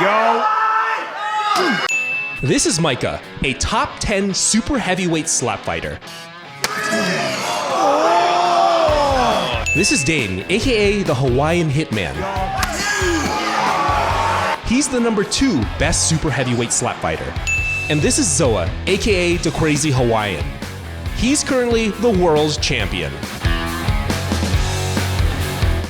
go. This is Micah, a top 10 super heavyweight slap fighter. This is Dane, aka the Hawaiian Hitman. He's the number 2 best super heavyweight slap fighter. And this is Zoa, aka the Crazy Hawaiian. He's currently the world's champion.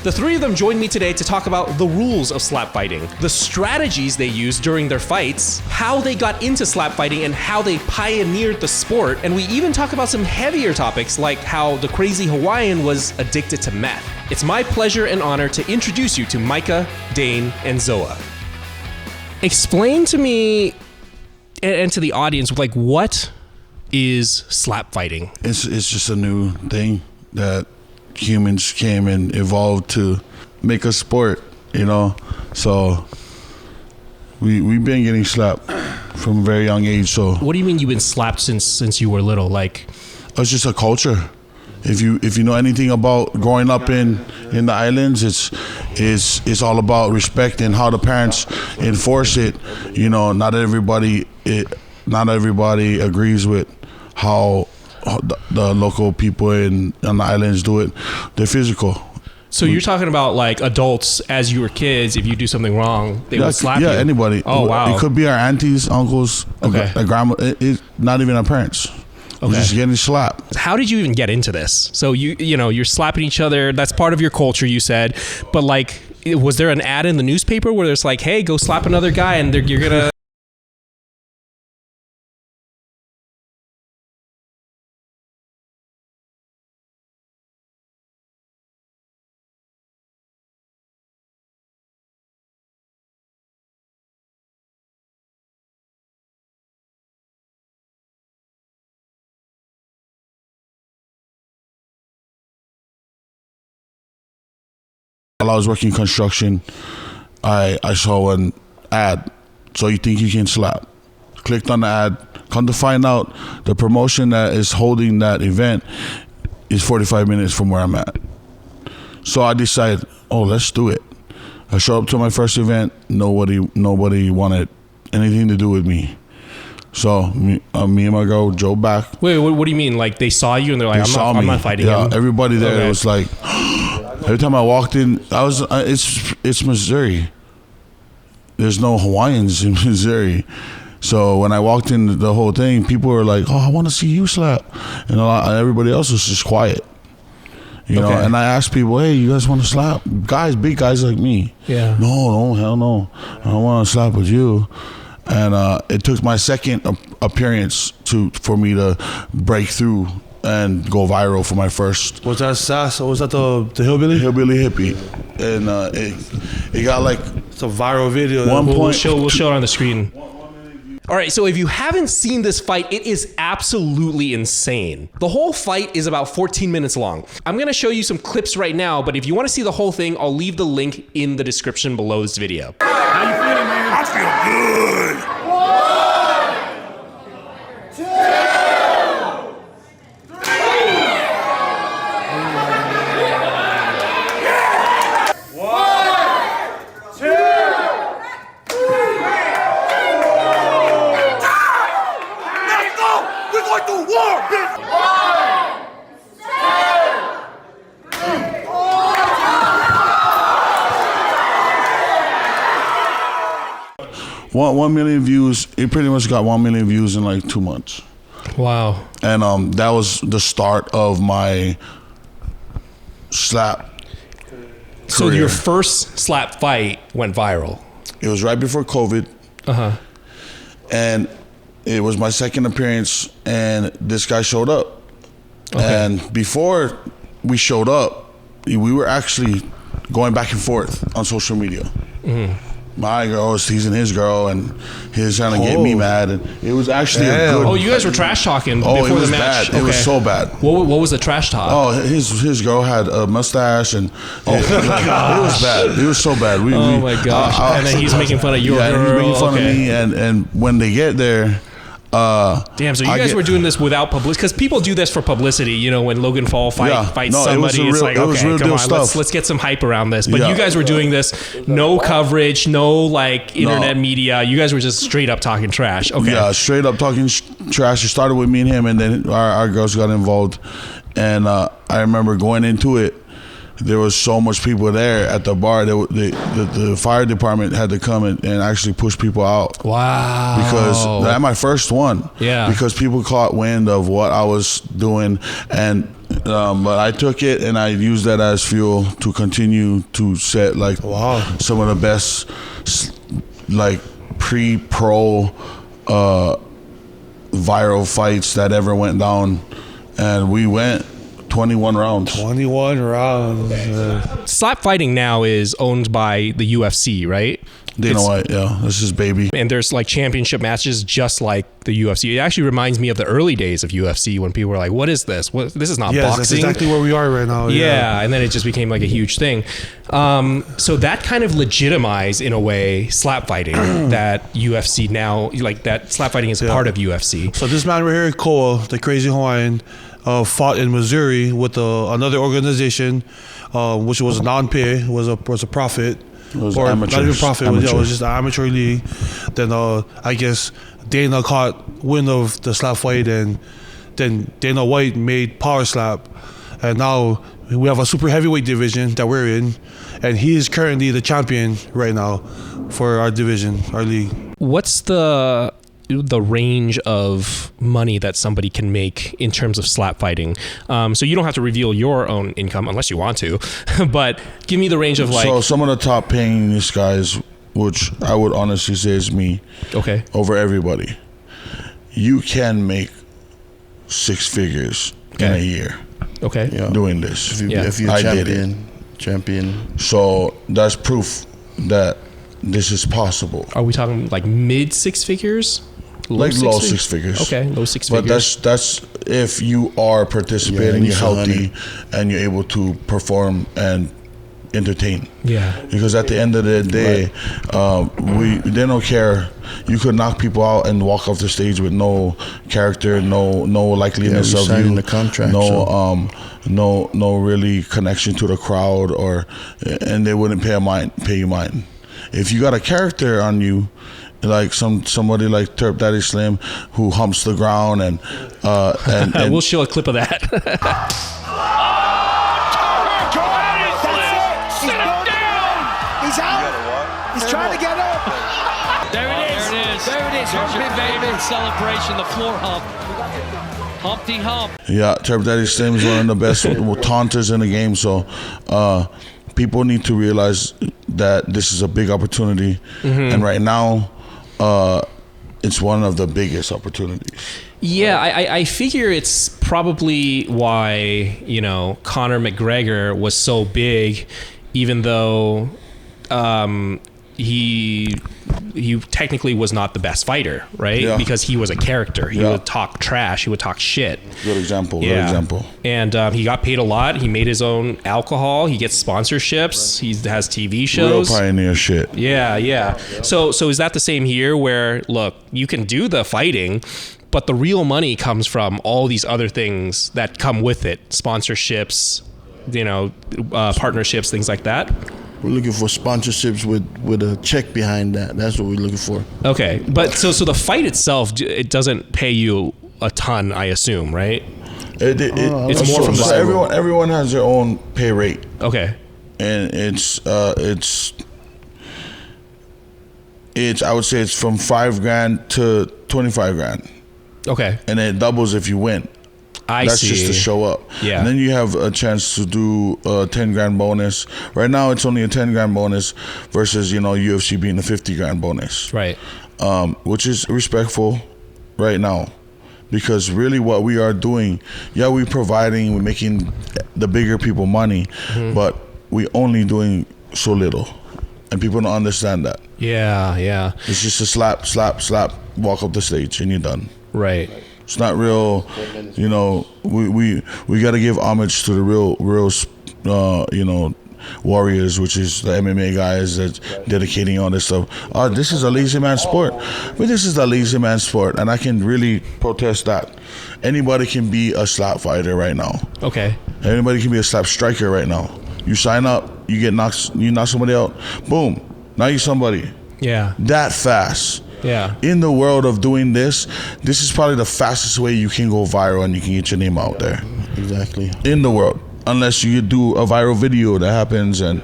The three of them joined me today to talk about the rules of slap fighting, the strategies they used during their fights, how they got into slap fighting, and how they pioneered the sport. And we even talk about some heavier topics like how the Crazy Hawaiian was addicted to meth. It's my pleasure and honor to introduce you to Micah, Dane, and Zoa. Explain to me and to the audience, like, what is slap fighting? It's just a new thing that humans came and evolved to make a sport, you know. So we've been getting slapped from a very young age. So what do you mean you've been slapped since you were little? Like, it's just a culture. If you know anything about growing up in the islands, it's all about respect and how the parents enforce it. You know, not everybody agrees with how the local people on the islands do it. They're physical. So you're talking about like adults as you were kids, if you do something wrong, they would slap you? Yeah, anybody. Oh, wow. It could be our aunties, uncles, a grandma. It's not even our parents. We're just getting slapped. How did you even get into this? So you're slapping each other. That's part of your culture, you said. But like, was there an ad in the newspaper where it's like, hey, go slap another guy and you're going to... While I was working construction, I saw an ad. So you think you can slap? Clicked on the ad. Come to find out, the promotion that is holding that event is 45 minutes from where I'm at. So I decided, let's do it. I showed up to my first event. Nobody wanted anything to do with me. So me and my girl drove back. Wait, what do you mean? Like they saw you and they're like, I'm not fighting him? Everybody there was like, every time I walked in, it's Missouri. There's no Hawaiians in Missouri. So when I walked in the whole thing, people were like, I want to see you slap. And everybody else was just quiet. You know, and I asked people, hey, you guys want to slap? Guys, big guys like me. Yeah. No, hell no. I don't want to slap with you. And it took my second appearance for me to break through and go viral for my first. Was that Sass or was that the Hillbilly? Hillbilly Hippie. And it got like... It's a viral video. We'll show it on the screen. All right, so if you haven't seen this fight, it is absolutely insane. The whole fight is about 14 minutes long. I'm gonna show you some clips right now, but if you wanna see the whole thing, I'll leave the link in the description below this video. How you feeling, man? I feel good. 1, 2, 1 million views. It pretty much got 1 million views in like 2 months. Wow. And that was the start of my slap So career. your first slap fight went viral. It was right before COVID. And it was my second appearance, and this guy showed up. And before we showed up, we were actually going back and forth on social media. My girl was teasing his girl, and he was trying to get me mad, and it was actually a good... Oh, you guys were trash talking before it was the match. Bad. It was so bad. What was the trash talk? Oh, his girl had a mustache, and it was bad. It was so bad. Oh my gosh! And then he's making fun of your girl. He's making fun of me, and when they get there, Damn, so you guys were doing this without publicity, because people do this for publicity. You know, when Logan Paul fights somebody, it's like, okay, come on, let's get some hype around this. But you guys were doing this, no coverage, no like internet media. You guys were just straight up talking trash. Okay. Yeah, straight up talking trash. It started with me and him, and then our girls got involved. And I remember going into it, there was so much people there at the bar. The fire department had to come and actually push people out. Wow. Because that's my first one. Yeah. Because people caught wind of what I was doing, and but I took it and I used that as fuel to continue to set like some of the best like pre-pro viral fights that ever went down, and we went 21 rounds. 21 rounds. Slap fighting now is owned by the UFC, right? Dana White, yeah, this is baby. And there's like championship matches just like the UFC. It actually reminds me of the early days of UFC when people were like, "What is this? This is not boxing." That's exactly where we are right now. Yeah, and then it just became like a huge thing. So that kind of legitimized in a way slap fighting that UFC now, like that slap fighting is part of UFC. So this man right here, Unkoh, the Crazy Hawaiian, fought in Missouri with another organization, which was a non-pay, was a profit. It was or amateur. Not even profit. It was just an amateur league. Then I guess Dana caught wind of the slap fight, and then Dana White made Power Slap, and now we have a super heavyweight division that we're in, and he is currently the champion right now for our division, our league. What's the range of money that somebody can make in terms of slap fighting? So you don't have to reveal your own income unless you want to, but give me the range of like. So some of the top paying guys, which I would honestly say is me, okay, over everybody, you can make 6 figures in a year. Okay, doing this. If you're champion. So that's proof that this is possible. Are we talking like mid 6 figures? Low 6 figures. Okay, low 6 figures. But that's if you are participating, you're healthy, and you're able to perform and entertain. Yeah. Because at the end of the day, they don't care. You could knock people out and walk off the stage with no character, no likeliness of you, the contract, no really connection to the crowd, and they wouldn't pay you mind. If you got a character on you, like somebody like Turp Daddy Slim, who humps the ground and we'll show a clip of that. He's out. He's trying to get up. There it is. There it is. Humpy baby celebration. The floor hump. Humpty hump. Yeah, Turp Daddy Slim is one of the best taunters in the game. So people need to realize that this is a big opportunity, and right now, it's one of the biggest opportunities. Yeah, I figure it's probably why, Conor McGregor was so big, even though he technically was not the best fighter, right? Yeah. Because he was a character. He would talk trash. He would talk shit. Good example. Yeah. Good example. And he got paid a lot. He made his own alcohol. He gets sponsorships. He has TV shows. Real pioneer shit. Yeah. So is that the same here? Where look, you can do the fighting, but the real money comes from all these other things that come with it: sponsorships, partnerships, things like that. We're looking for sponsorships with a check behind that. That's what we're looking for. Okay, but so the fight itself, it doesn't pay you a ton, I assume, right? It's more from the everyone has their own pay rate. Okay, and it's I would say it's from $5,000 to $25,000. Okay, and it doubles if you win. That's just to show up. Yeah. And then you have a chance to do a $10,000 bonus. Right now, it's only a $10,000 bonus versus UFC being a $50,000 bonus. Right. Which is respectful right now, because really what we are doing, we're providing, we're making the bigger people money, but we only doing so little, and people don't understand that. Yeah. It's just a slap, walk up the stage, and you're done. Right. It's not real, we got to give homage to the real, warriors, which is the MMA guys that's dedicating all this stuff. This is a lazy man sport. But this is a lazy man sport, and I can really protest that. Anybody can be a slap fighter right now. Okay. Anybody can be a slap striker right now. You sign up, you knock somebody out, boom, now you're somebody. Yeah. That fast. Yeah. In the world of doing this is probably the fastest way you can go viral and you can get your name out there. Exactly. In the world. Unless you do a viral video that happens and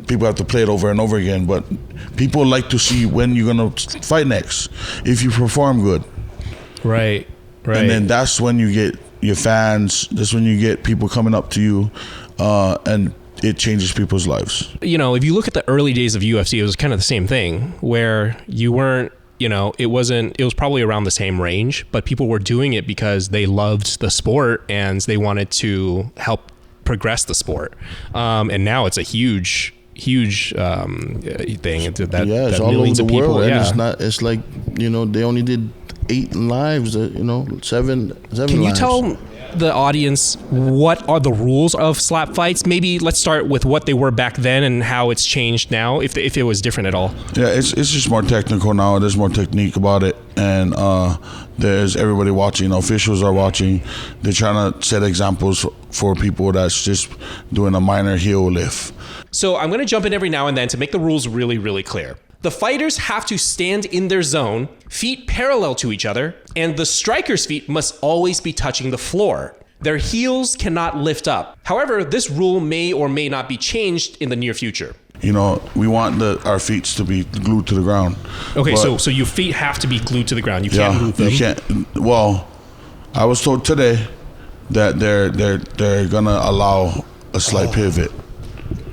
people have to play it over and over again. But people like to see when you're going to fight next. If you perform good. Right. And then that's when you get your fans. That's when you get people coming up to you and it changes people's lives. You know, if you look at the early days of UFC, it was kind of the same thing where you weren't, you know, it was probably around the same range, but people were doing it because they loved the sport and they wanted to help progress the sport. And now it's a huge thing. That it's all over millions the of people. world. Yeah. And it's like, you know, they only did 8 lives, you know, 7 lives. Can you tell the audience what are the rules of slap fights? Maybe let's start with what they were back then and how it's changed now, if it was different at all. Yeah, it's just more technical now. There's more technique about it, and there's everybody watching. Officials are watching. They're trying to set examples for people that's just doing a minor heel lift. So I'm going to jump in every now and then to make the rules really, really clear. The fighters have to stand in their zone, feet parallel to each other, and the striker's feet must always be touching the floor. Their heels cannot lift up. However, this rule may or may not be changed in the near future. You know, we want our feet to be glued to the ground. Okay, so your feet have to be glued to the ground. You can't move them. You can't. Well, I was told today that they're gonna allow a slight pivot.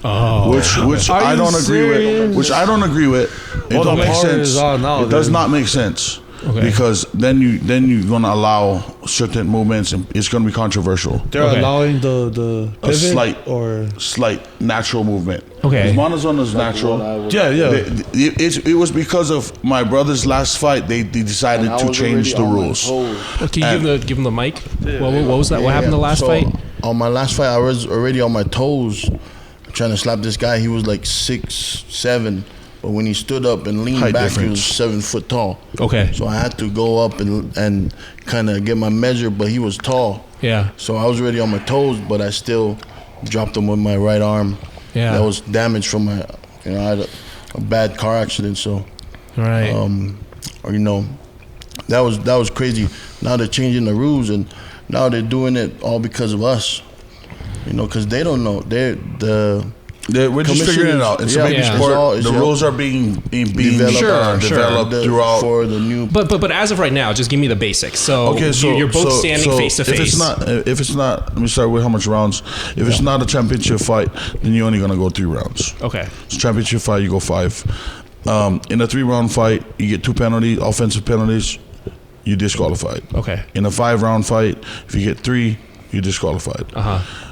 Oh, which I don't agree with. Which I don't agree with. It don't make sense. It does not make sense. Okay. Because then you're gonna allow certain movements and it's gonna be controversial. They're allowing the pivot a slight natural movement. Okay. Monozono is natural. It was because of my brother's last fight. They decided to change the rules. Can you give them the mic? What was that? What happened the last fight? On my last fight, I was already on my toes trying to slap this guy. He was like 6'7", but when he stood up and leaned Height back, difference. he was 7 foot tall. Okay. So I had to go up and kind of get my measure, but he was tall. Yeah. So I was already on my toes, but I still dropped him with my right arm. Yeah. That was damaged from I had a bad car accident. So, Right. you know, that was crazy. Now they're changing the rules, and now they're doing it all because of us. You know, because they don't know. We're just figuring it out. It's a baby sport. The rules are being developed throughout. For the new. But as of right now, just give me the basics. So, you're both standing face to face. If it's not, let me start with how much rounds. If it's not a championship fight, then you're only gonna go 3 rounds. Okay. It's a championship fight, you go 5. In a 3-round fight, you get 2 penalties, offensive penalties. You're disqualified. Okay. In a 5-round fight, if you get 3, you're disqualified.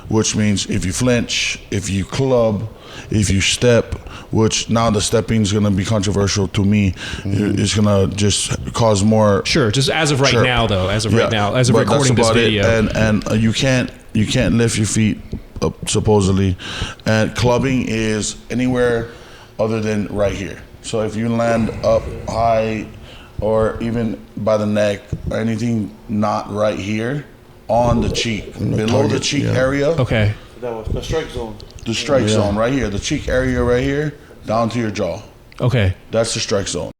Which means if you flinch, if you club, if you step, which now the stepping is going to be controversial to me. It's going to just cause more. Sure, just as of right now, though. As of right now, as of recording this video, and you can't lift your feet up supposedly, and clubbing is anywhere other than right here. So if you land up high, or even by the neck, or anything not right here. On the cheek, below the cheek area. Okay. That was the strike zone. The strike zone right here, the cheek area right here, down to your jaw. Okay. That's the strike zone.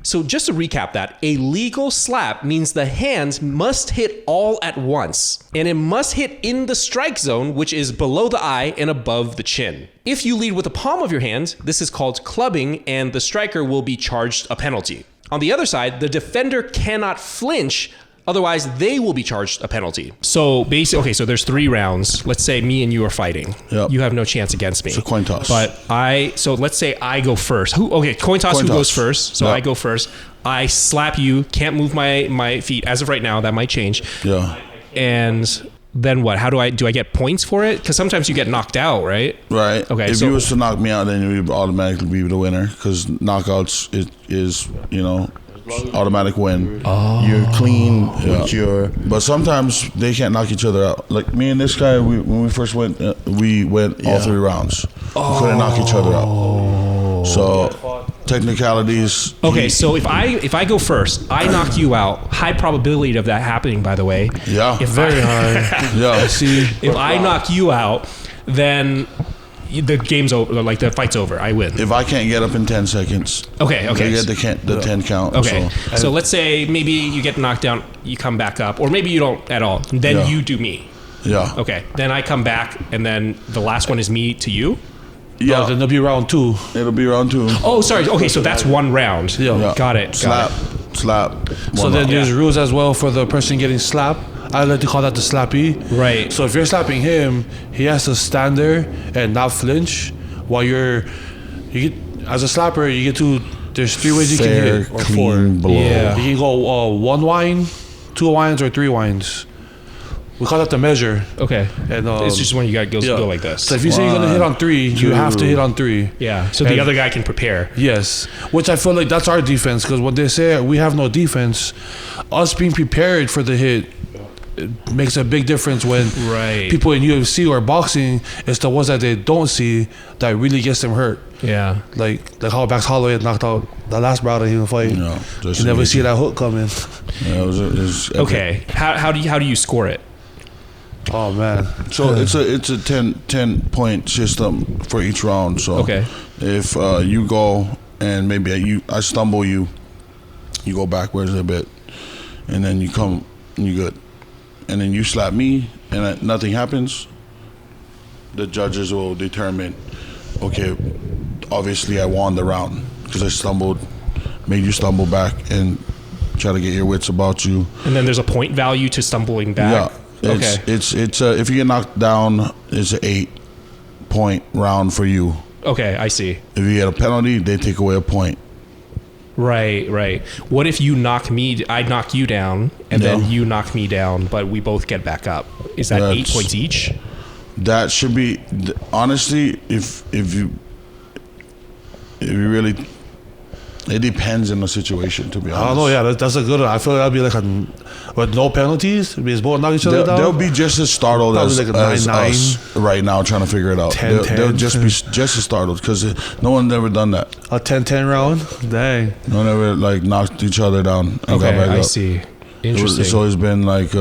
So just to recap that, a legal slap means the hands must hit all at once, and it must hit in the strike zone, which is below the eye and above the chin. If you lead with the palm of your hand, this is called clubbing, and the striker will be charged a penalty. On the other side, the defender cannot flinch. Otherwise, they will be charged a penalty. So basically, okay, so there's 3 rounds. Let's say me and you are fighting. Yep. You have no chance against me. It's a coin toss. So let's say I go first. Coin toss, who goes first? So yep. I go first. I slap you, can't move my feet. As of right now, that might change. Yeah. And then what? How do I get points for it? Because sometimes you get knocked out, right? Right. Okay. If you was to knock me out, then you would automatically be the winner because knockouts is automatic win. You're clean with your. But sometimes they can't knock each other out. Like me and this guy, when we first went, we went all 3 rounds. We couldn't knock each other out. So technicalities. Okay, so if I go first, I knock you out. High probability of that happening, by the way. Yeah. Very high. Yeah. See, If I knock you out, then the game's over. Like the fight's over. I win. If I can't get up in 10 seconds, Okay. they get the 10 count. Okay. So, So let's say maybe you get knocked down, you come back up, or maybe you don't at all. Then Yeah. you do me. yeah. Okay. Then I come back, and then the last one is me to you. Yeah. then there'll be round 2. It'll be round 2. Oh, sorry. Okay, so that's one round. Yeah. Got it. Slap. Slap. So One then round. there's rules as well for the person getting slapped. I like to call that the slappy. Right. So if you're slapping him, he has to stand there and not flinch while you get, as a slapper, you get to, there's 3 ways you Fair, can hit, or 4. clean blow. Yeah. You can go 1 wine, 2 wines, or 3 wines. We call that the measure. Okay. And It's just when you got go like this. So if you say you're gonna hit on 3, you have to hit on 3. Yeah. So the And- other guy can prepare. Yes, which I feel like that's our defense, because when they say we have no defense, us being prepared for the hit, it makes a big difference when Right. people in UFC or boxing, it's the ones that they don't see that really gets them hurt. Yeah. Like how Max Holloway knocked out the last bout of him fight. No, just You never amazing. see that hook coming. Yeah, it was Okay. How do you score it? Oh man. So it's a 10 point system for each round. So Okay. if you go and maybe I stumble you go backwards a bit, and then you come and you good, and then you slap me and nothing happens. The judges will determine, okay, obviously I won the round because I stumbled, made you stumble back and try to get your wits about you. And then there's a point value to stumbling back. Yeah. Okay. It's if you get knocked down, it's an 8 point round for you. Okay, I see. If you get a penalty, they take away a point. Right. What if you knock me? I knock you down, and Yeah. then you knock me down, but we both get back up. Is that 8 points each? That should be honestly, if you really, it depends on the situation. To be honest, I don't know. Yeah, that's a good one. I feel like that'd be like with no penalties. Because both knock each other down. They'll be just as startled Probably as, like a as 9-9. us right now trying to figure it out. 10-10. They'll just be just as startled because no one's ever done that. A 10-10 round. Dang. No one ever like knocked each other down and Okay, got back I up. see. Interesting. So it's been like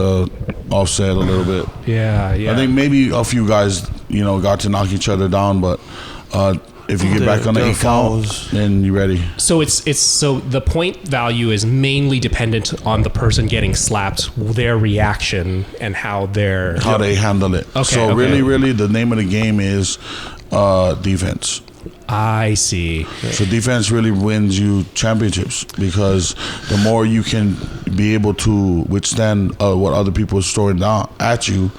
offset a little bit. Yeah. I think maybe a few guys, got to knock each other down, but if you get back on the They're 8 count, fouls. then you're ready. So so the point value is mainly dependent on the person getting slapped, their reaction, and how they're How they handle it. Okay, So okay. really, the name of the game is defense. I see. So defense really wins you championships because the more you can be able to withstand what other people are throwing down at you,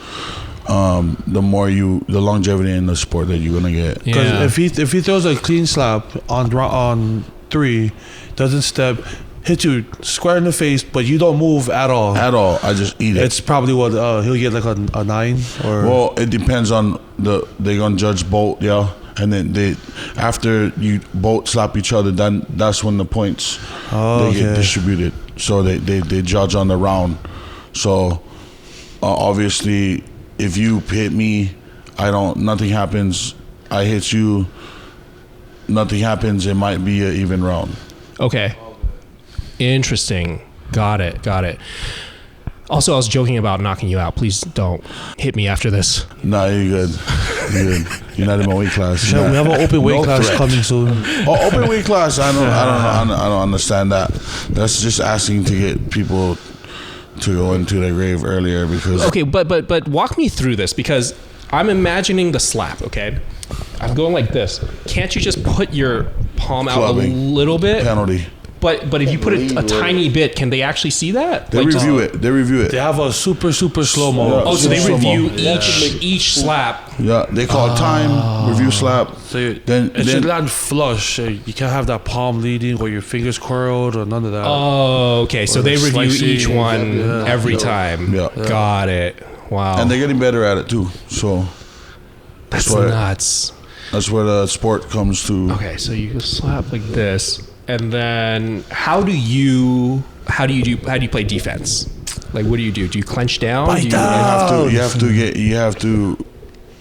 the more the longevity in the sport that you're gonna get. Because Yeah. if he throws a clean slap on 3, doesn't step, hit you square in the face, but you don't move at all. At all, I just eat it. It's probably what he'll get like a 9 or. Well, it depends on they're gonna judge both, yeah. And then after you both slap each other, then that's when the points they get distributed. So they judge on the round. So obviously, if you hit me, nothing happens. I hit you, nothing happens. It might be an even round. Okay. Interesting. Got it. Also, I was joking about knocking you out. Please don't hit me after this. Nah, you're good. You're good. You're not in my weight class. Yeah, we have an open weight No class threat. coming soon. Oh, open weight class. I don't understand that. That's just asking to get people to go into their grave earlier because. Okay, but walk me through this because I'm imagining the slap. Okay, I'm going like this. Can't you just put your palm out Clubbing. a little bit? Penalty. But if you put it a tiny bit, can they actually see that? They review it. They review it. They have a super slow mo. Oh, so they Slow-mo. review each slap. Yeah, they call it time, review slap. So Then it should land flush. You can't have that palm leading or your fingers curled or none of that. Oh, okay. So Or they review slicing. each one Yeah. every time. Yeah. Got it. Wow. and they're getting better at it too. So That's why- nuts. that's where the sport comes to. Okay, so you slap like this. And then how do you play defense? Like, what do you do? Do you clench down? You have to,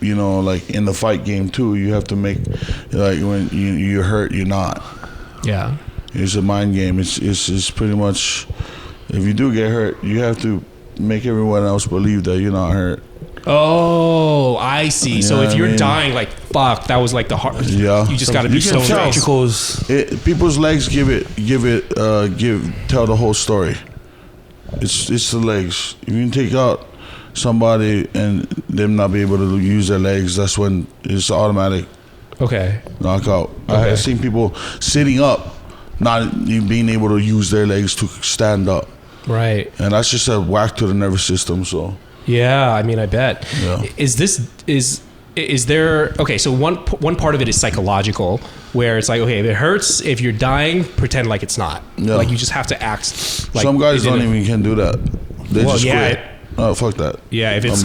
you know, like in the fight game too, you have to make, like when you're hurt, you're not. Yeah. It's a mind game. It's pretty much, if you do get hurt, you have to make everyone else believe that you're not hurt. Oh, I see. So if you're dying, like, fuck, that was like the hard. Yeah. You just got to be so People's legs tell the whole story. It's the legs. If you can take out somebody and them not be able to use their legs, that's when it's automatic. Okay. Knockout. Okay. I've seen people sitting up, not being able to use their legs to stand up. Right. And that's just a whack to the nervous system. So. Yeah, I mean, I bet. Yeah. Is there, okay, so one part of it is psychological, where it's like, okay, if it hurts, if you're dying, pretend like it's not. Yeah. Like, you just have to act like. Some guys don't even can do that. They just quit. Oh, fuck that. Yeah, if it's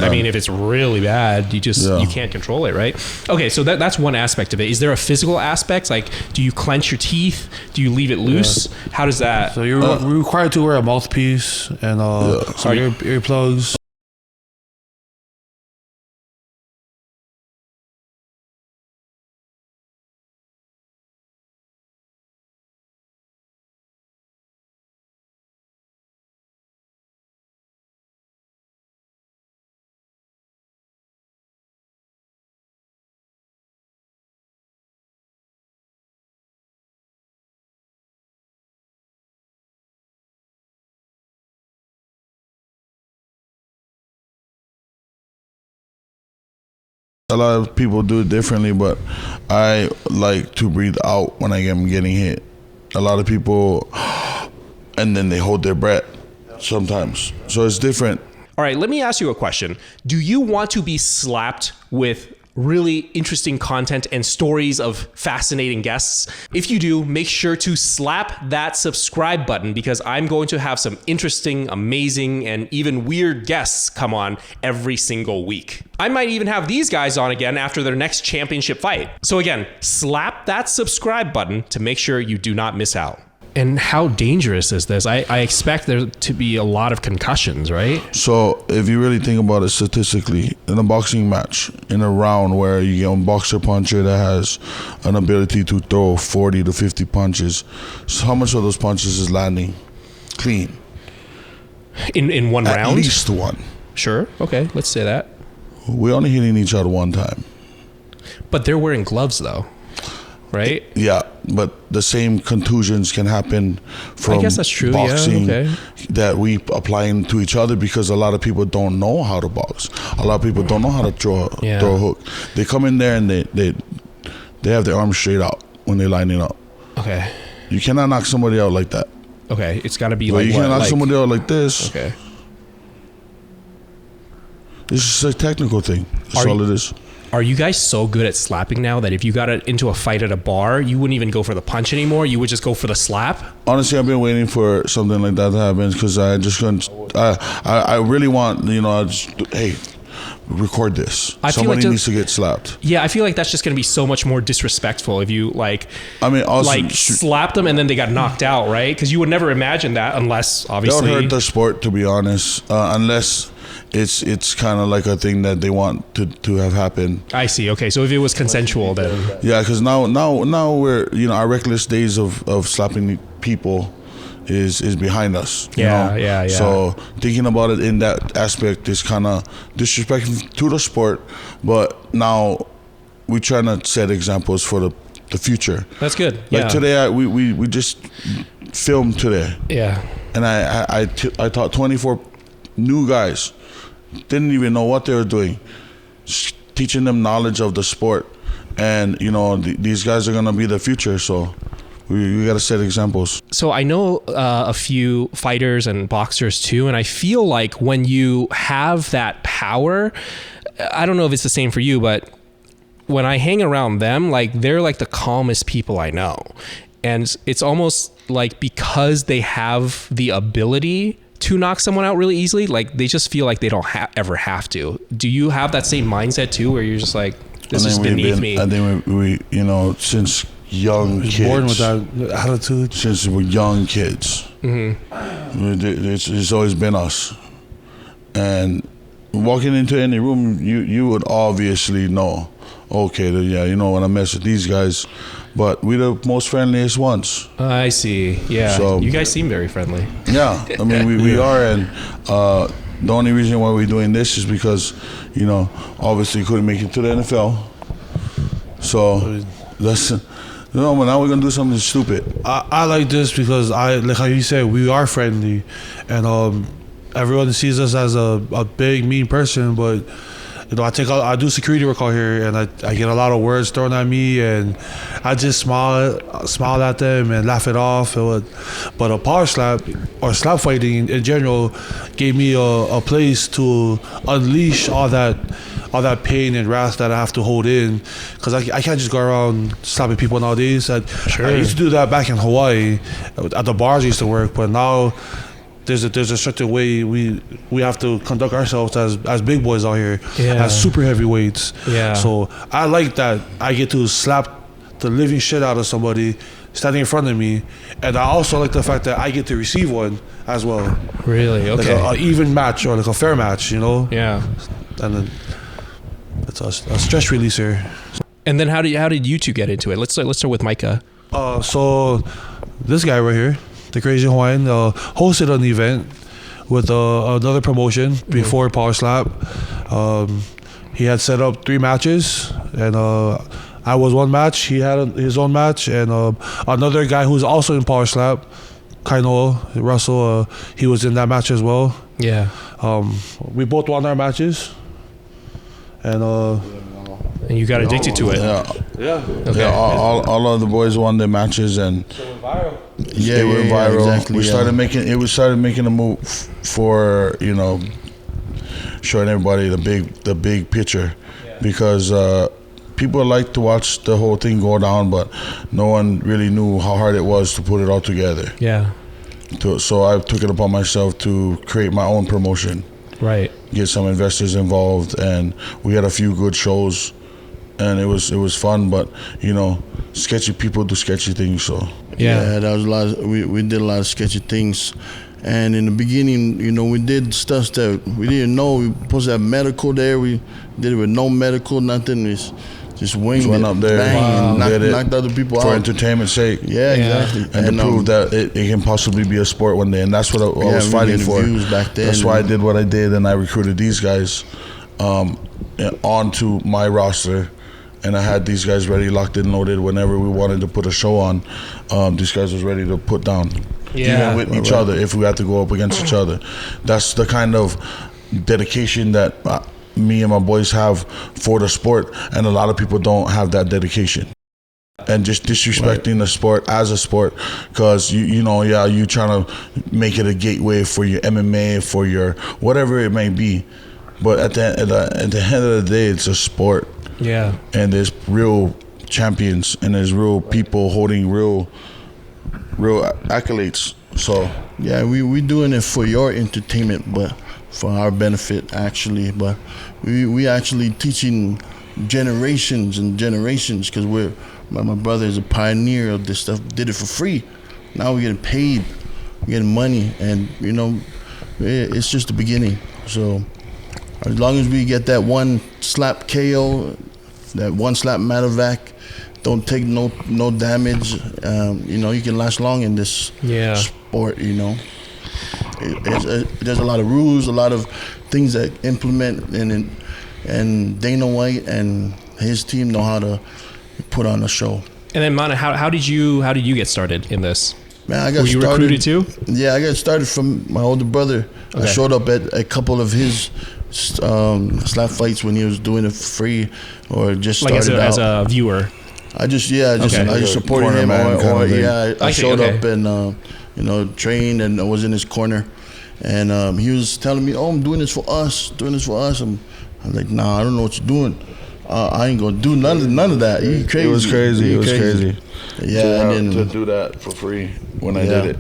really bad, you can't control it, right? Okay, so that's one aspect of it. Is there a physical aspect? Like, do you clench your teeth? Do you leave it loose? Yeah. How does that? So you're required to wear a mouthpiece and earplugs. A lot of people do it differently, but I like to breathe out when I am getting hit. A lot of people, and then they hold their breath sometimes. So it's different. All right, let me ask you a question. Do you want to be slapped with really interesting content and stories of fascinating guests? If you do, make sure to slap that subscribe button, because I'm going to have some interesting, amazing, and even weird guests come on every single week. I might even have these guys on again after their next championship fight. So again, slap that subscribe button to make sure you do not miss out. And how dangerous is this? I expect there to be a lot of concussions, right? So if you really think about it statistically, in a boxing match, in a round where you get a boxer puncher that has an ability to throw 40 to 50 punches, so how much of those punches is landing clean? In one round? At least one. Sure. Okay, let's say that. We're only hitting each other one time. But they're wearing gloves though, right? Yeah, but the same contusions can happen from I guess that's true. boxing that we applying to each other, because a lot of people don't know how to box. A lot of people don't know how to throw a hook. They come in there and they have their arms straight out when they're lining up. Okay. You cannot knock somebody out like that. Okay, it's got to be but like you what? can knock Like, somebody out like this. Okay. It's just a technical thing. That's all it is. Are you guys so good at slapping now that if you got into a fight at a bar, you wouldn't even go for the punch anymore? You would just go for the slap? Honestly, I've been waiting for something like that to happen, because I just couldn't. I really want, hey, record this. Somebody needs to get slapped. Yeah, I feel like that's just going to be so much more disrespectful if you slapped them and then they got knocked out, right? Because you would never imagine that unless, obviously, that would hurt the sport, to be honest. Unless it's kind of like a thing that they want to have happen. I see. Okay, so if it was consensual, then yeah, because now we're our reckless days of slapping people is behind us. Yeah. So thinking about it in that aspect is kind of disrespectful to the sport, but now we're trying to set examples for the future. That's good. Like today, we just filmed today. Yeah. And I taught 24 new guys. Didn't even know what they were doing. Just teaching them knowledge of the sport, and these guys are gonna be the future. So we gotta set examples. So I know a few fighters and boxers too, and I feel like when you have that power, I don't know if it's the same for you, but when I hang around them, like they're like the calmest people I know, and it's almost like because they have the ability to knock someone out really easily, like they just feel like they don't ever have to. Do you have that same mindset too, where you're just like, this is beneath me? I think we since young kids. Born with that attitude. Since we're young kids. It's always been us. And walking into any room, you would obviously know, okay, yeah, you know, when I mess with these guys, but we're the most friendliest ones. I see. Yeah. So, you guys seem very friendly. Yeah, I mean, we are, and the only reason why we're doing this is because, you know, obviously couldn't make it to the NFL. So that's, you know, now we're gonna do something stupid. I like this because like how you said, we are friendly, and everyone sees us as a big mean person, but you know, I do security work out here, and I get a lot of words thrown at me, and I just smile at them and laugh it off. But a power slap or slap fighting in general gave me a place to unleash all that pain and wrath that I have to hold in, because I can't just go around slapping people nowadays. I used to do that back in Hawaii at the bars I used to work, but now there's a certain way we have to conduct ourselves as big boys out here, as super heavyweights. Yeah. So I like that I get to slap the living shit out of somebody standing in front of me, and I also like the fact that I get to receive one as well. Really? Okay. Like an even match or like a fair match, you know? Yeah. And then it's a stress releaser. And then how did you two get into it? Let's start with Micah. So this guy right here, the Crazy Hawaiian, hosted an event with another promotion before Power Slap. He had set up 3 matches, and I was one match. He had his own match, and another guy who's also in Power Slap, Kainoa Russell, he was in that match as well. Yeah. We both won our matches, and you got addicted to it. yeah. Okay. Yeah, all of the boys won their matches, and they were viral. Exactly, We started making a move for, you know, showing everybody the big picture, because people like to watch the whole thing go down, but no one really knew how hard it was to put it all together. Yeah. So I took it upon myself to create my own promotion. Right. Get some investors involved, and we had a few good shows, and it was fun. But you know, sketchy people do sketchy things. So yeah, that was a lot. We did a lot of sketchy things, and in the beginning, you know, we did stuff that we didn't know. We were supposed to have medical there. We did it with no medical, nothing. We just winged went it, up there, bang, and knocked other people for out entertainment's sake. Yeah, exactly. And to prove that it can possibly be a sport one day, and that's what I was fighting for. Back then, that's why I did what I did, and I recruited these guys onto my roster, and I had these guys ready, locked and loaded. Whenever we wanted to put a show on, these guys was ready to put down, even with each other if we had to go up against each other. That's the kind of dedication that me and my boys have for the sport, and a lot of people don't have that dedication, and just disrespecting the sport as a sport, because you know, you trying to make it a gateway for your MMA, for your whatever it may be, but at the end of the day, it's a sport. Yeah. And there's real champions, and there's real people holding real accolades. So yeah, we doing it for your entertainment, but for our benefit actually. But we actually teaching generations and generations, because my brother is a pioneer of this stuff. Did it for free. Now we're getting paid, we're getting money, and you know, it's just the beginning. So as long as we get that one slap KO, that one slap medevac, don't take no damage, you know, you can last long in this sport. You know, there's a lot of rules, a lot of things that implement, and Dana White and his team know how to put on a show. And then Mana, how did you get started in this? Man, Were you recruited too? Yeah, I got started from my older brother. Okay. I showed up at a couple of his slap fights when he was doing it for free, or just started as a viewer. I just supported him, I showed up and you know, trained, and I was in his corner, and he was telling me, "Oh, I'm doing this for us, I'm like, nah, I don't know what you're doing. I ain't gonna do none of that. You crazy? It was crazy. Yeah, to do that for free when I did it.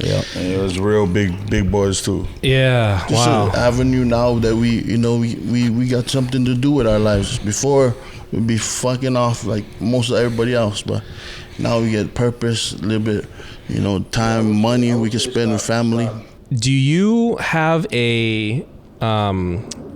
Yeah, and it was real big boys too. Yeah, just an avenue now that we got something to do with our lives. Before, we'd be fucking off like most of everybody else. But now we get purpose, a little bit, you know, time, money we can spend with family. Do you have a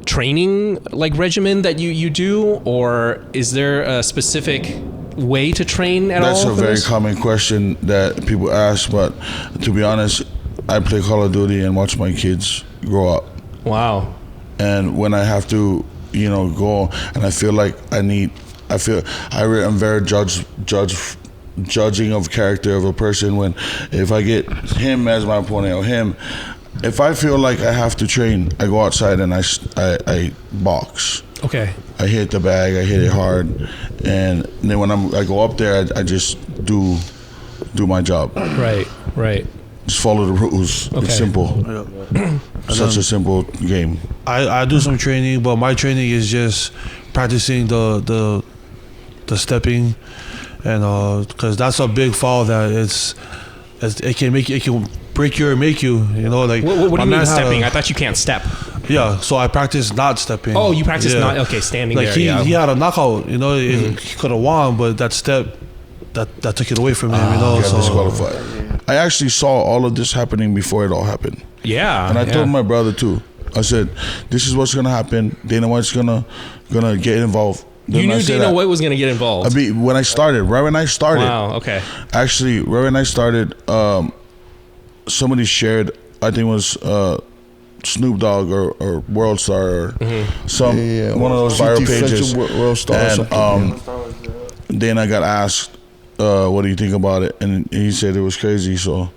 training like regimen that you do, or is there a specific way to train at all? That's a for very this? common question that people ask, but to be honest, I play Call of Duty and watch my kids grow up. Wow. And when I have to, you know, go and I feel like I'm very judging of character of a person. When if I get him as my opponent or him, if I feel like I have to train, I go outside and I box. Okay. I hit the bag, I hit it hard, and then when I go up there, I just do my job. Right. Just follow the rules. Okay. It's simple. Such a simple game. I do some training, but my training is just practicing the stepping, and because that's a big foul that it can break you or make you. You know, like What do you mean stepping? I thought you can't step. Yeah, so I practice not stepping. Oh, you practice not standing like there. he had a knockout. You know, he could have won, but that step that took it away from him. You know, Got so disqualified. I actually saw all of this happening before it all happened. Yeah. And I told my brother too. I said, "This is what's gonna happen. Dana White's gonna get involved." You knew Dana White was gonna get involved. right when I started. Wow. Okay. Actually, right when I started, somebody shared. I think it was Snoop Dogg or World Star or one of those viral pages. World Star or something. Dana got asked, "What do you think about it?" And he said it was crazy. So,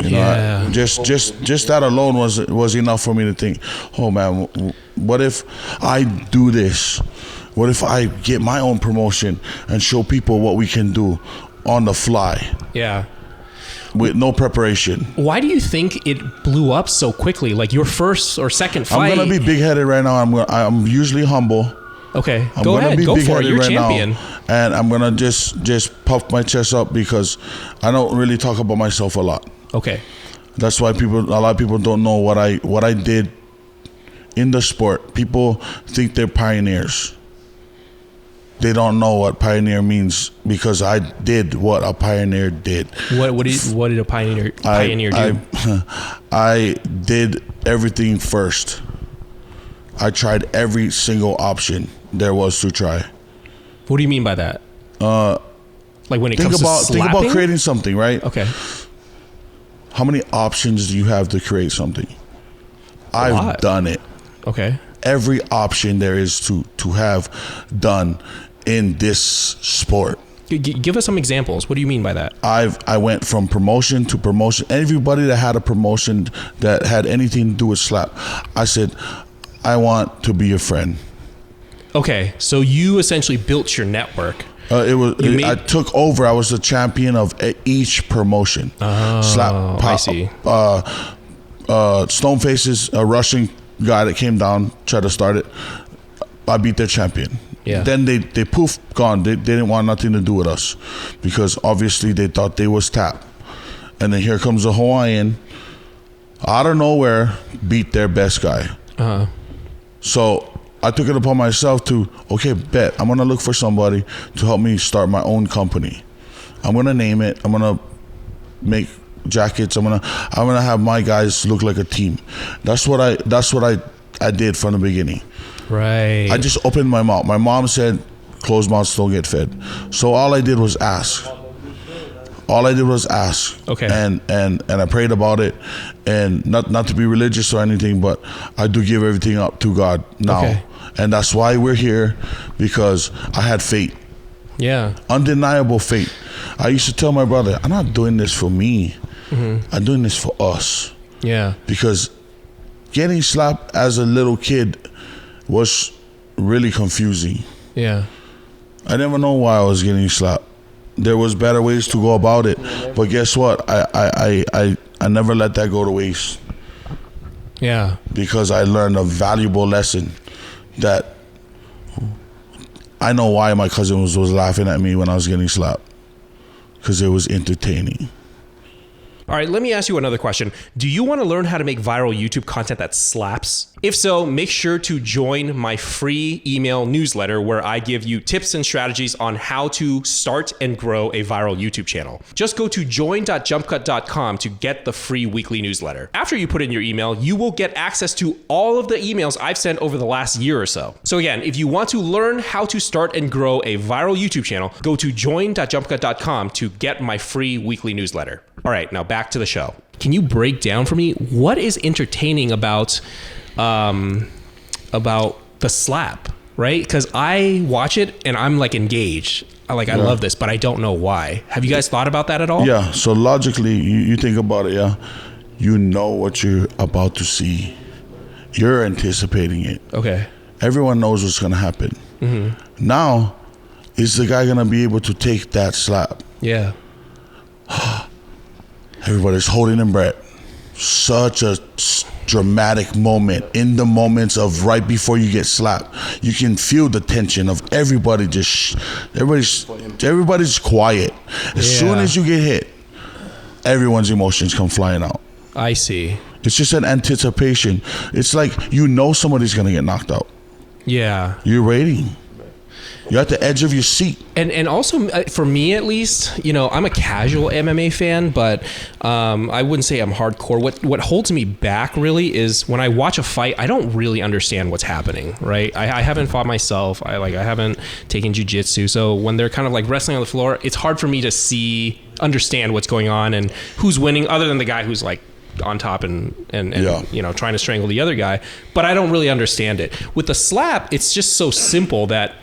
you know, just that alone was enough for me to think, "Oh man, what if I do this? What if I get my own promotion and show people what we can do on the fly?" Yeah. With no preparation. Why do you think it blew up so quickly? Like your first or second fight. I'm gonna be big-headed right now. I'm usually humble. Okay, I'm go gonna ahead. be Go for it. big-headed You're right champion. now, and I'm gonna just puff my chest up because I don't really talk about myself a lot. Okay. That's why a lot of people don't know what I did in the sport. People think they're pioneers. They don't know what pioneer means because I did what a pioneer did. What did a pioneer do? I did everything first. I tried every single option there was to try. What do you mean by that? Like when it Think comes to slapping? about creating something, right? Okay. How many options do you have to create something? I've done it. Okay. Every option there is to have done in this sport. Give us some examples. What do you mean by that? I went from promotion to promotion. Everybody that had a promotion that had anything to do with slap, I said, I want to be a friend. Okay, so you essentially built your network. I took over. I was the champion of each promotion. Slap, I see. Stoneface's a Russian guy that came down, tried to start it. I beat their champion. Yeah. Then they poof, gone. They didn't want nothing to do with us because obviously they thought they was tap. And then here comes a Hawaiian out of nowhere, beat their best guy. So I took it upon myself to, okay, bet I'm gonna look for somebody to help me start my own company. I'm gonna name it. I'm gonna make jackets. I'm gonna have my guys look like a team. That's what I did from the beginning. Right. I just opened my mouth. My mom said, closed mouths don't get fed. So all I did was ask. Okay. And I prayed about it, and not to be religious or anything, but I do give everything up to God now. Okay. And that's why we're here, because I had faith. Yeah. Undeniable faith. I used to tell my brother, I'm not doing this for me. I'm doing this for us. Yeah. Because getting slapped as a little kid was really confusing. Yeah. I never know why I was getting slapped. There was better ways to go about it, but guess what? I never let that go to waste. Yeah. Because I learned a valuable lesson that I know why my cousin was laughing at me when I was getting slapped, because it was entertaining. All right, let me ask you another question. Do you want to learn how to make viral YouTube content that slaps? If so, make sure to join my free email newsletter where I give you tips and strategies on how to start and grow a viral YouTube channel. Just go to join.jumpcut.com to get the free weekly newsletter. After you put in your email, you will get access to all of the emails I've sent over the last year or so. So again, if you want to learn how to start and grow a viral YouTube channel, go to join.jumpcut.com to get my free weekly newsletter. All right, now back to the show. Can you break down for me what is entertaining about the slap, right? Because I watch it and I'm like engaged. I love this, but I don't know why. Have you guys thought about that at all? Yeah. So logically, you think about it. Yeah, you know what you're about to see. You're anticipating it. Okay. Everyone knows what's gonna happen. Mm-hmm. Now, is the guy gonna be able to take that slap? Yeah. Everybody's holding their breath. Such a dramatic moment. In the moments of right before you get slapped, you can feel the tension of everybody. Everybody's quiet. As soon as you get hit, everyone's emotions come flying out. I see. It's just an anticipation. It's like you know somebody's gonna get knocked out. Yeah. You're waiting. You're at the edge of your seat. And also, for me at least, you know, I'm a casual MMA fan, but I wouldn't say I'm hardcore. What holds me back really is when I watch a fight, I don't really understand what's happening, right? I haven't fought myself. I haven't taken jiu-jitsu. So when they're kind of like wrestling on the floor, it's hard for me to understand what's going on and who's winning, other than the guy who's like on top and you know, trying to strangle the other guy. But I don't really understand it. With the slap, it's just so simple that,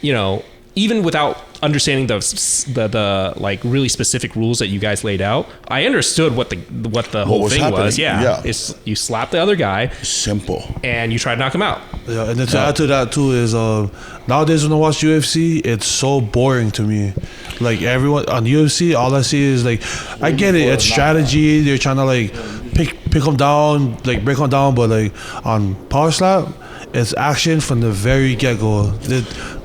you know, even without understanding the like really specific rules that you guys laid out, I understood what the whole thing was. Yeah. It's you slap the other guy. Simple. And you try to knock him out. Yeah, and then to add to that too is nowadays when I watch UFC, it's so boring to me. Like everyone on UFC, all I see is like, I get it, it's strategy. They're trying to like pick them down, like break them down, but like on Power Slap, it's action from the very get-go.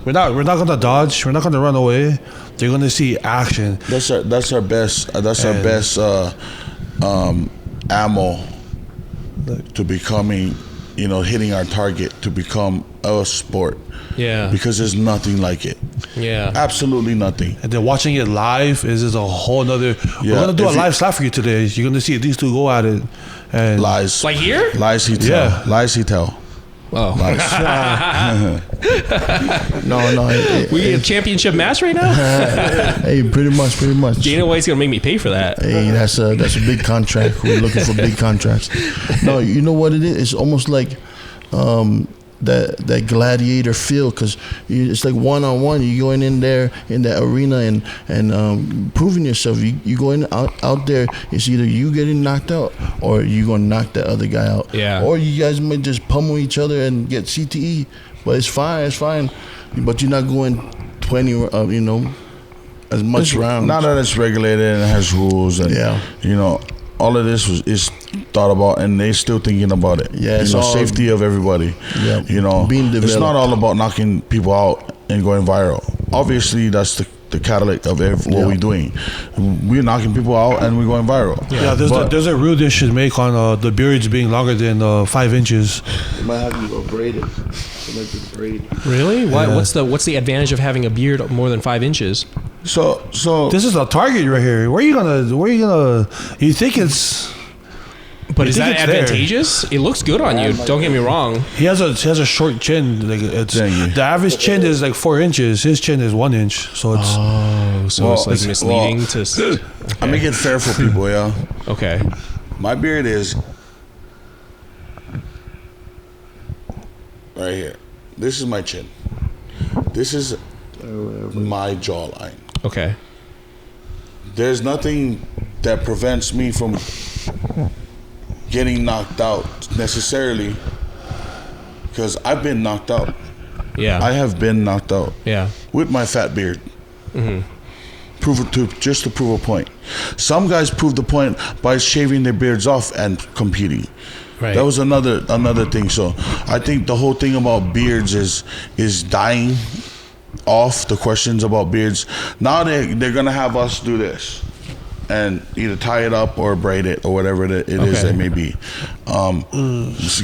We're not gonna dodge. We're not gonna run away. They're gonna see action. That's our best. That's our best ammo to becoming, you know, hitting our target to become a sport. Yeah. Because there's nothing like it. Yeah. Absolutely nothing. And then watching it live is a whole nother. Yeah. We're gonna do a live slap for you today. You're gonna see these two go at it. And lies. Like here? Lies he tell. Yeah. Lies he tell. Oh. No. We in a championship match right now? Hey, pretty much. Dana White's gonna make me pay for that. Hey, that's a big contract. We're looking for big contracts. No, you know what it is? It's almost like that gladiator feel, because it's like one-on-one. You going in there in that arena and proving yourself. You going out there, it's either you getting knocked out or you gonna knock that other guy out. Yeah. Or you guys might just pummel each other and get CTE, but it's fine. But you're not going 20 you know, as much rounds. Now that it's regulated and it has rules and you know, all of this is thought about, and they're still thinking about it. Yeah, you know, safety of everybody. Yeah, you know, being developed. It's not all about knocking people out and going viral. Obviously, that's the catalyst of what we're doing. We're knocking people out and we're going viral. Yeah, there's a rule they should make on the beards being longer than 5 inches. It might have to go braided. Really? Why? What's the advantage of having a beard more than 5 inches? So this is a target right here. Where are you gonna? You think it's? But is that advantageous? It looks good on you. Don't get me wrong. He has a short chin. Like the average chin is like 4 inches. His chin is 1 inch. So it's it's like misleading to. Okay. I make it fair for people. Yeah. Okay. My beard is right here. This is my chin. This is my jawline. Okay. There's nothing that prevents me from getting knocked out necessarily, because I've been knocked out. Yeah. I have been knocked out. Yeah. With my fat beard. Mm-hmm. Just to prove a point. Some guys prove the point by shaving their beards off and competing. Right. That was another thing. So I think the whole thing about beards is dying off. The questions about beards. Now they're gonna have us do this. and either tie it up or braid it or whatever it is that may be.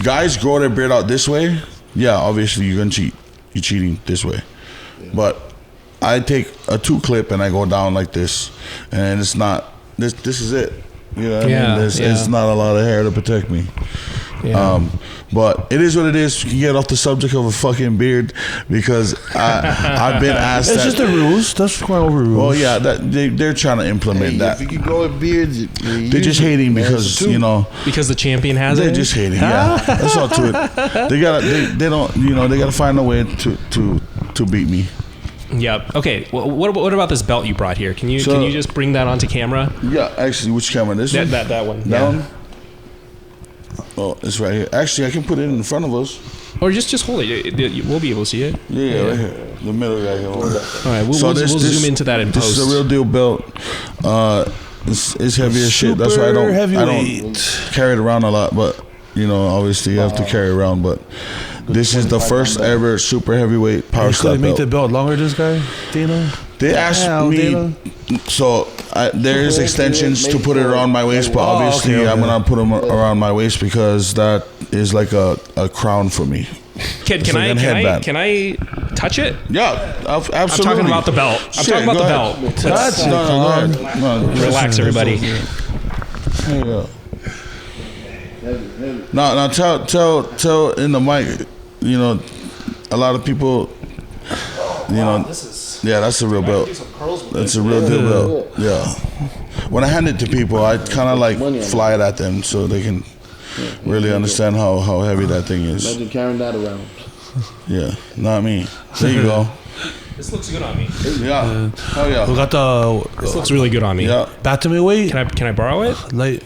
Guys grow their beard out this way. Yeah, obviously you're gonna cheat. You're cheating this way, but I take a 2-clip and I go down like this, and it's not this. This is it. You know what I mean? There's not a lot of hair to protect me. Yeah. But it is what it is. You can get off the subject of a fucking beard because I've been asked. It's just the rules. That's quite over rules. Well, yeah, they're trying to implement that. If you can grow a beard, they're just hating because because the champion has they're it. just hating. Yeah, that's all to it. They gotta find a way to beat me. Yep. Okay. Well, what about this belt you brought here? Can you just bring that onto camera? Yeah. Actually, which camera? This one? That one. That one? Oh, it's right here. Actually, I can put it in front of us. Or just hold it. We'll be able to see it. Yeah, right here. The middle right here. All right. We'll zoom into that in post. This is a real deal belt. It's heavy as shit. That's why I don't carry it around a lot. But obviously you have to carry it around. But this is the first ever super heavyweight power slap belt. Make the belt longer, this guy, Dana? They asked me, so there is extensions to put it around my waist, but obviously I'm gonna put them around my waist because that is like a crown for me. Can I touch it? Yeah, absolutely. I'm talking about the belt. I'm talking about the belt. Touch it. No, relax, everybody. There you go. Now tell in the mic. A lot of people. Yeah, that's a real belt. That's a real deal belt. Yeah. When I hand it to people, I kind of like fly it at them so they can really understand how heavy that thing is. Imagine carrying that around. Yeah, not me. There you go. This looks good on me. Yeah. Hell yeah. We got This looks really good on me. Yeah. bantamweight weight. Can I borrow it? Like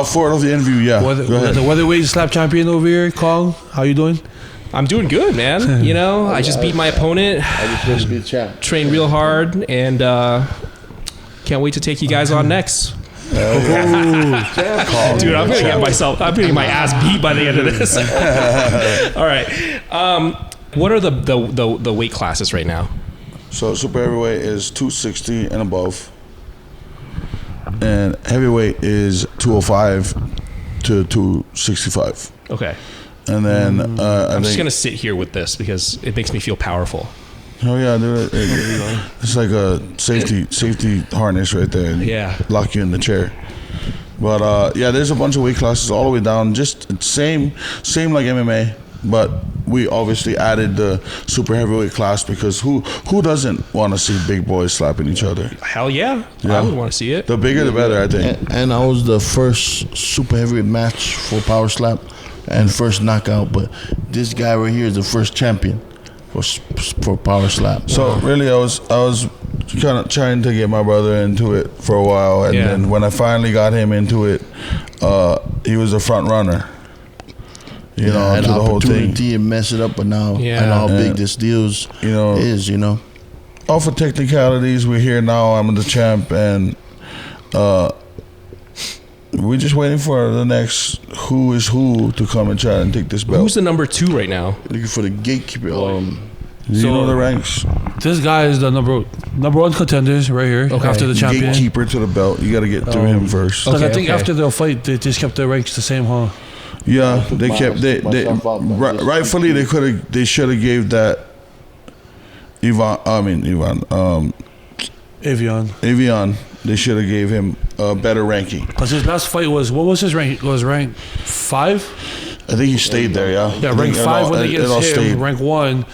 For the interview, yeah. Go ahead. The weatherweight slap champion over here, Kong. How you doing? I'm doing good, man. I just beat my opponent. I just want to be a champ. Trained real hard, and can't wait to take you guys on next. Dude, I'm getting my ass beat by the end of this. All right. What are the weight classes right now? So super heavyweight is 260 and above, and heavyweight is 205 to 265. Okay. And then I'm just gonna sit here with this because it makes me feel powerful. Oh yeah, dude! It's like a safety harness right there. Yeah. Lock you in the chair. But there's a bunch of weight classes all the way down. Just same like MMA, but we obviously added the super heavyweight class because who doesn't want to see big boys slapping each other? Hell yeah. I would want to see it. The bigger the better, I think. And I was the first super heavyweight match for power slap and first knockout, but this guy right here is the first champion for power slap. So really, I was kind of trying to get my brother into it for a while, and then when I finally got him into it, he was a front runner. I had the whole thing. To mess it up, but now I know how big this deal is. All for technicalities, we're here now. I'm the champ, and we're just waiting for the next who is who to come and try and take this belt. Who's the number 2 right now? Looking for the gatekeeper. You know the ranks. This guy is the number 1 contenders right here after the champion. Gatekeeper to the belt. You got to get through him first. Because I think after the fight, they just kept their ranks the same, huh? Yeah, they kept. Rightfully, they should have gave that. Avion. They should have gave him a better ranking. Because his last fight was, what was his rank? It was rank 5? I think he stayed there, yeah. Yeah, rank 5 when they get him, rank 1.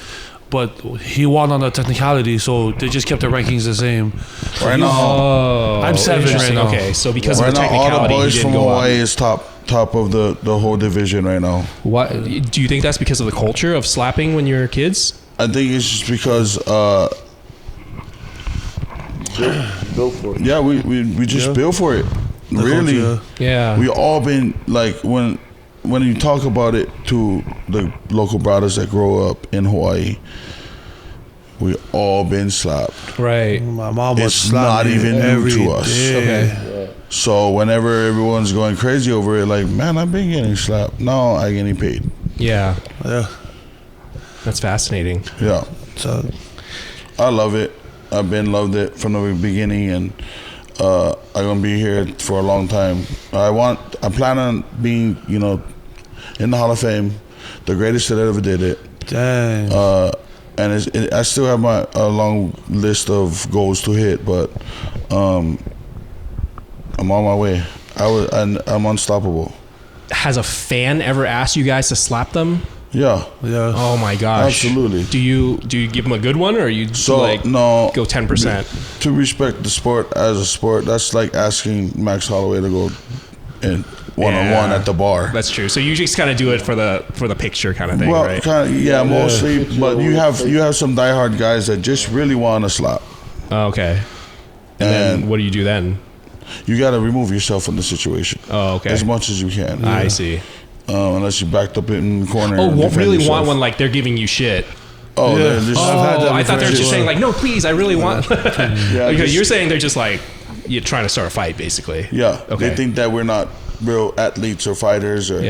But he won on the technicality, so they just kept the rankings the same. Right now, I'm 7 right now. Okay, so because of the now, technicality, all the boys he from didn't go Hawaii on. is top of the whole division right now. What do you think that's because of the culture of slapping when you're kids? I think it's just because Built for it. yeah, we just built for it. Really. Culture. Yeah. We all been like when you talk about it to the local brothers that grow up in Hawaii, we all been slapped. Right. My mom was It's not even new to us. Okay. So whenever everyone's going crazy over it, like, man, I've been getting slapped. No, I getting paid. Yeah. Yeah. That's fascinating. Yeah. So I love it. I've been loved it from the beginning, and I'm gonna be here for a long time. I plan on being, you know, in the Hall of Fame, the greatest that ever did it. Dang. And I still have a long list of goals to hit, but I'm on my way. I'm unstoppable. Has a fan ever asked you guys to slap them? Yeah. Oh my gosh. Absolutely. Do you give them a good one, or you no, go 10%? To respect the sport as a sport, that's like asking Max Holloway to go in one-on-one at the bar. That's true. So you just kind of do it for the picture kind of thing, Well, right? yeah, mostly. But you have some diehard guys that just really want to slap. Oh, okay. And then what do you do then? You got to remove yourself from the situation. Oh, okay. As much as you can. I see. Unless you backed up in the corner. Oh, and really yourself. Want one like they're giving you shit? Oh, Yeah. I've had that I thought they were before. just saying like, no, please, I really want. Yeah, Okay, just- you're saying they're just like you're trying to start a fight, basically. Yeah. Okay. They think that we're not real athletes or fighters, or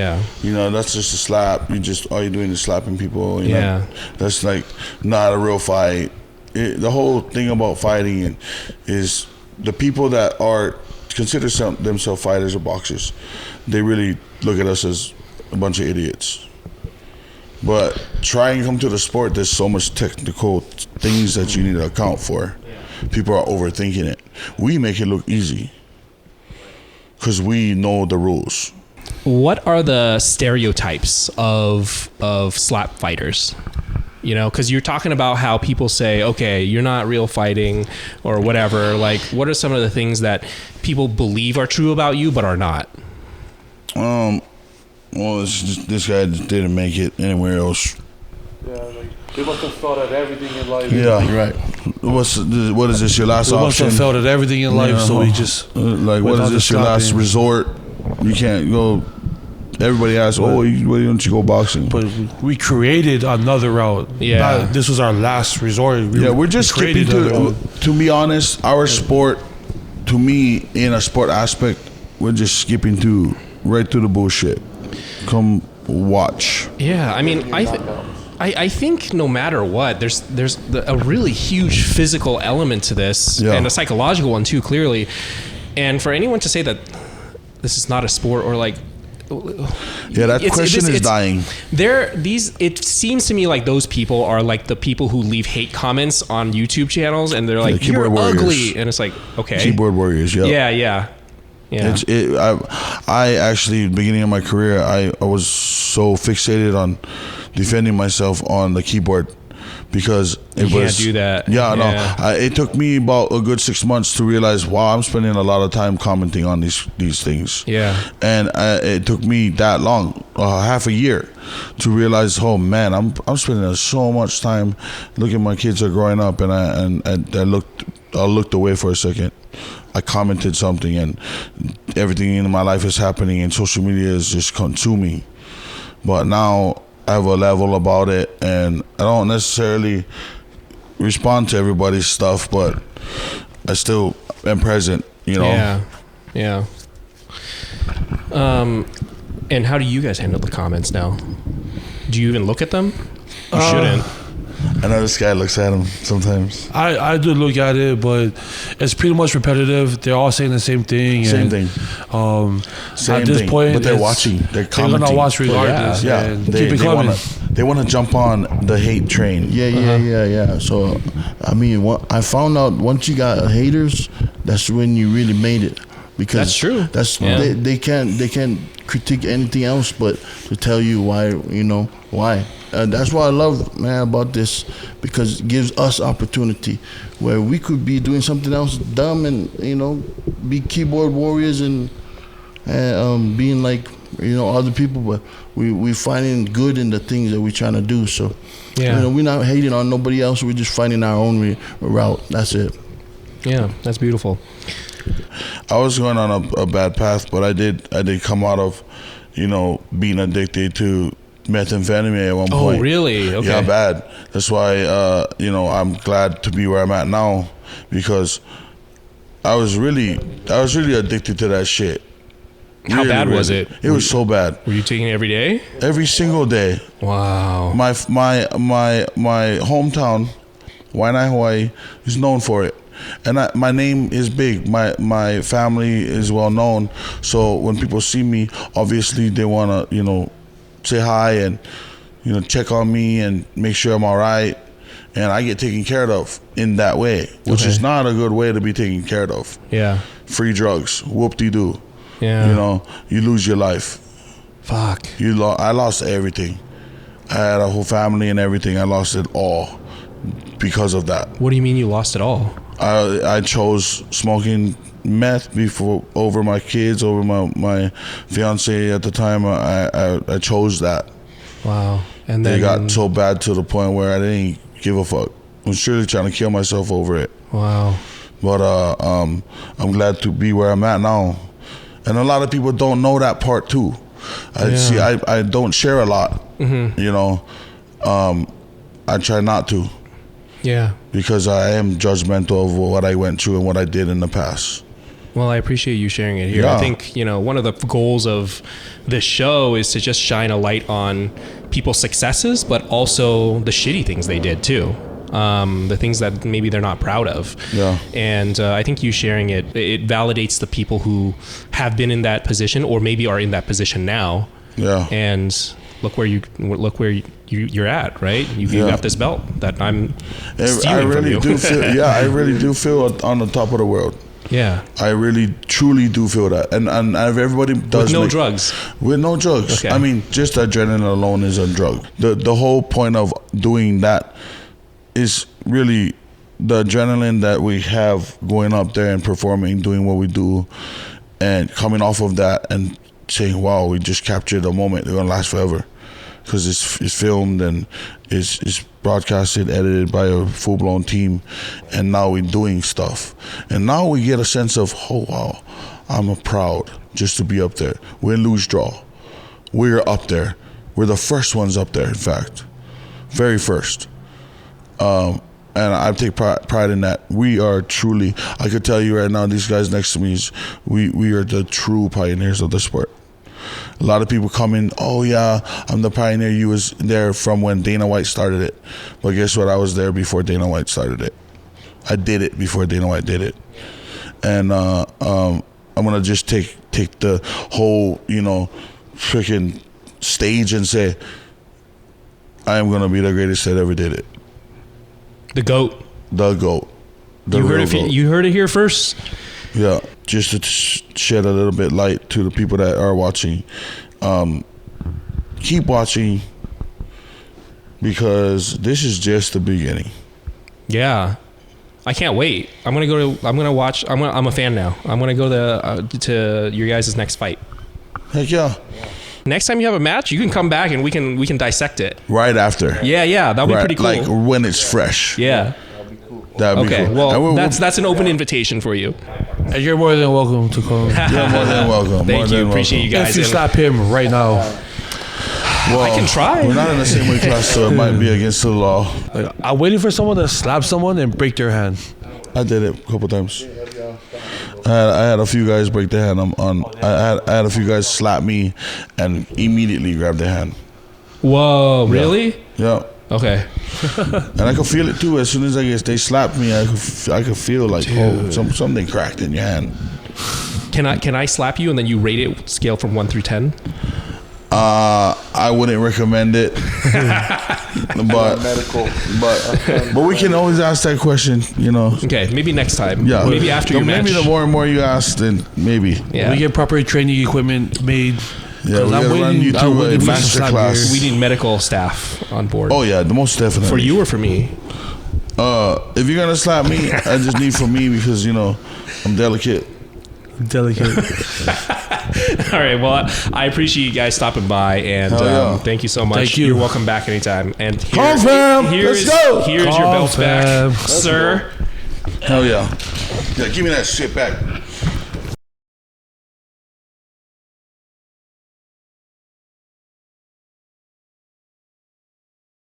you know, that's just a slap. All you're doing is slapping people. You know? That's like not a real fight. The whole thing about fighting is the people that consider themselves fighters or boxers, they really look at us as a bunch of idiots. But trying to come to the sport, there's so much technical things that you need to account for. People are overthinking it. We make it look easy because we know the rules. What are the stereotypes of slap fighters? You know, because you're talking about how people say, okay, you're not real fighting or whatever. Like, what are some of the things that people believe are true about you but are not? Well, this guy just didn't make it anywhere else. Yeah, like they must have felt at everything in life. Yeah, right. What is this, your last We must option? have felt at everything in life, so we just like, what without is this, the your last stopping. resort? You can't go. Everybody asks, why don't you go boxing? But we created another route. Yeah. This was our last resort. We're just skipping to be honest, our sport, to me, in a sport aspect, we're just skipping right through the bullshit. Come watch. Yeah, I mean, I think no matter what, there's a really huge physical element to this, and a psychological one too, clearly. And for anyone to say that this is not a sport, or like, that question is dying. It seems to me like those people are like the people who leave hate comments on YouTube channels, and they're like, "You're ugly," and it's like, okay, keyboard warriors. Yeah. I actually, beginning of my career, I was so fixated on defending myself on the keyboard because you can't do that. It took me about a good 6 months to realize, wow, I'm spending a lot of time commenting on these things. Yeah. And it took me that long, half a year, to realize, oh man, I'm spending so much time looking. My kids are growing up, and I looked away for a second. I commented something, and everything in my life is happening, and social media is just consuming. But now I have a level about it, and I don't necessarily respond to everybody's stuff, but I still am present, you know? Yeah. And how do you guys handle the comments now? Do you even look at them? You shouldn't. I know this guy looks at him sometimes. I do look at it, but it's pretty much repetitive. They're all saying the same thing. Same thing. At this point, but they're watching. They're commenting. They're gonna watch regardless. Yeah. And keep it coming. They want to jump on the hate train. Yeah. So, I mean, I found out once you got haters, that's when you really made it. Because that's true. They can't critique anything else but to tell you why. Why. That's what I love, man, about this, because it gives us opportunity where we could be doing something else dumb and be keyboard warriors and being like other people, but we finding good in the things that we're trying to do. So we're not hating on nobody else. We're just finding our own route. That's it. Yeah, that's beautiful. I was going on a bad path, but I did come out of being addicted to methamphetamine at one point. Oh, really? Okay. Yeah, bad. That's why I'm glad to be where I'm at now, because I was really addicted to that shit. How bad was it? It was so bad. Were you taking it every day? Every single day. Wow. My hometown, Hawaiian Hawaii, is known for it. and my name is big. My family is well known. So when people see me, obviously they want to, say hi and, check on me and make sure I'm all right. And I get taken care of in that way, which is not a good way to be taken care of. Yeah. Free drugs, whoop-de-doo. Yeah. You lose your life. Fuck. I lost everything. I had a whole family and everything. I lost it all because of that. What do you mean you lost it all? I chose smoking meth over my kids, over my fiance at the time. I chose that. Wow. And then it got so bad to the point where I didn't give a fuck. I was surely trying to kill myself over it. Wow. But I'm glad to be where I'm at now. And a lot of people don't know that part too. I don't share a lot. I try not to. Yeah. Because I am judgmental of what I went through and what I did in the past. Well, I appreciate you sharing it here. Yeah. I think, one of the goals of this show is to just shine a light on people's successes, but also the shitty things they did too. The things that maybe they're not proud of. Yeah. And I think you sharing it validates the people who have been in that position or maybe are in that position now. Yeah. And look where you're at, right? You got this belt that I'm stealing from you. I really do feel on the top of the world. Yeah. I really, truly do feel that. And everybody does. With no drugs. With no drugs. Okay. I mean, just adrenaline alone is a drug. The whole point of doing that is really the adrenaline that we have going up there and performing, doing what we do, and coming off of that and saying, wow, we just captured a moment. It's going to last forever. Because it's filmed and it's broadcasted, edited by a full-blown team, and now we're doing stuff. And now we get a sense of, oh, wow, I'm proud just to be up there. We're lose draw. We're up there. We're the first ones up there, in fact. Very first. And I take pride in that. We are truly, I could tell you right now, these guys next to me, we are the true pioneers of the sport. A lot of people come in, oh yeah, I'm the pioneer. You was there from when Dana White started it. But guess what? I was there before Dana White started it. I did it before Dana White did it. And I'm going to just take the whole, freaking stage and say, I am going to be the greatest that ever did it. The GOAT. The GOAT. You heard it here first. Yeah, just to shed a little bit light to the people that are watching. Keep watching, because this is just the beginning. Yeah, I can't wait. I'm gonna watch. I'm a fan now. I'm gonna go to your guys' next fight. Heck yeah. Next time you have a match, you can come back and we can dissect it. Right after. Yeah, that'll be pretty cool. Like when it's fresh. Yeah. That'd be cool. Well, that's an open invitation for you. You're more than welcome to come. You're more than welcome. Thank you. Appreciate you guys. If you slap him right now. Well, I can try. We're not in the same weight class, so it might be against the law. Like, I'm waiting for someone to slap someone and break their hand. I did it a couple times. I had a few guys break their hand. I had a few guys slap me and immediately grab their hand. Whoa, really? Yeah. Okay. And I could feel it too. As soon as they slapped me, I could feel like, oh, something cracked in your hand. Can I slap you and then you rate it scale from 1 through 10? I wouldn't recommend it. but we can always ask that question, Okay, maybe next time. Yeah. Maybe after your match. Maybe the more and more you ask, then maybe. Yeah. We get proper training equipment made. Yeah, we gotta run you through a master class. We need medical staff on board. Oh yeah, the most definitely. For you or for me? If you're gonna slap me, I just need for me because I'm delicate. All right. Well, I appreciate you guys stopping by, and thank you so much. Thank you. You're welcome back anytime. And Here's here's your belts back, sir. Hell yeah. Yeah, give me that shit back.